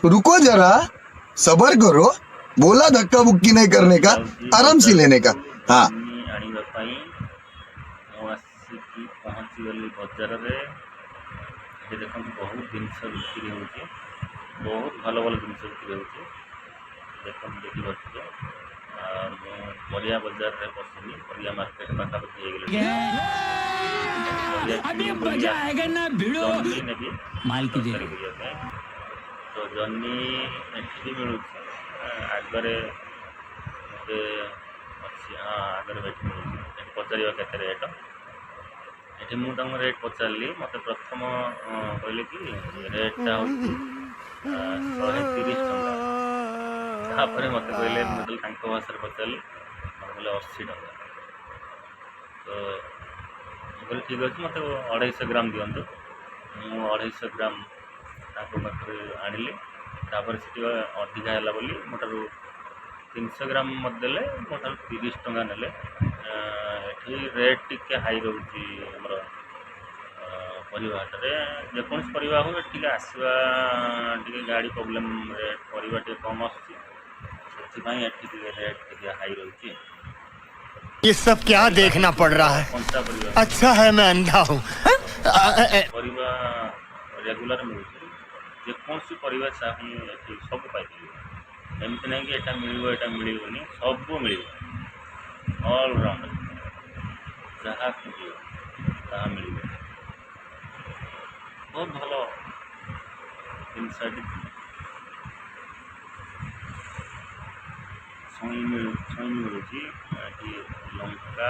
रुको जरा, सबर करो। बोला धक्का बुक्की नहीं करने का, आराम से लेने का। हाँ जन्नी आनिबा ପାଇଁ ମୁଁ ଆସିକି ପହଞ୍ଚିଗଲି ବଜାରରେ। ଏଠି ଦେଖନ୍ତୁ ବହୁତ ଜିନିଷ ବିକ୍ରି ହେଉଛି, ବହୁତ ଭଲ ଭଲ ଜିନିଷ ବିକ୍ରି ହେଉଛି। ଦେଖନ୍ତୁ ଦେଖିପାରୁଥିବେ, ମୁଁ ପରିବା ବଜାରରେ ବସିଲି, ପରିବା ମାର୍କେଟ ପାଖାପାଖି ହେଇଗଲି। ଜହ୍ନି ନେବି ତରକାରୀ କରିବା ପାଇଁ। ତ ଜହ୍ନି ଏଠି ମିଳୁଛି ଆଗରେ ଗୋଟେ ଅଛି, ହଁ ଆଗରେ ଏଠି ମିଳୁଛି। ଏଠି ପଚାରିବା କେତେ ରେଟ୍। ଏଠି ମୁଁ ତାଙ୍କୁ ରେଟ୍ ପଚାରିଲି, ମୋତେ ପ୍ରଥମ କହିଲେ କି ରେଟ୍ଟା ହେଉଛି 130 ଟଙ୍କା। ତାପରେ ମୋତେ କହିଲେ, ମୁଁ ଯେତେବେଳେ ତାଙ୍କ ଭାଷାରେ ପଚାରିଲି ମୋତେ କହିଲେ 80 ଟଙ୍କା। ତ ମୁଁ କହିଲି ଠିକ୍ ଅଛି, ମୋତେ 250 ଗ୍ରାମ ଦିଅନ୍ତୁ। ମୁଁ 250 ଗ୍ରାମ ତାଙ୍କ ପାଖରେ ଆଣିଲି। ତାପରେ ସେଠି ଅଧିକା ହେଲା ବୋଲି ମୋ ଠାରୁ 300 ଗ୍ରାମ ମୋତେ ଦେଲେ, ମୋ ଠାରୁ 30 ଟଙ୍କା ନେଲେ। ଏଠି ରେଟ୍ ଟିକେ ହାଇ ରହୁଛି ଆମର ପରିବା ହାଟରେ। ଯେକୌଣସି ପରିବା ହଉ ଏଠି ଟିକେ ଆସିବା ଟିକେ ଗାଡ଼ି ପ୍ରୋବ୍ଲେମ୍, ରେଟ୍ ପରିବା ଟିକେ କମ୍ ଆସୁଛି, ସେଥିପାଇଁ ଏଠି ଟିକେ ରେଟ୍ ଟିକେ ହାଇ ରହୁଛି। ये सब क्या देखना पड़ रहा है? କଞ୍ଚା ପରିବା अच्छा है मैं अंधा हूँ। ପରିବା ରେଗୁଲାର ମିଳୁଛି। ଯେକୌଣସି ପରିବା ଚାହିଁ ଏଠି ସବୁ ପାଇପାରିବେ। ଏମିତି ନାହିଁ କି ଏଇଟା ମିଳିବ ଏଇଟା ମିଳିବନି, ସବୁ ମିଳିବ। ଅଲରାଉଣ୍ଡର ଯାହା ଖୋଜିବ ତାହା ମିଳିବ। ବହୁତ ଭଲ ଜିନିଷ ଏଠି। ଛୁଇଁ ମିଳୁଛି ଏଠି। ଲଙ୍କା,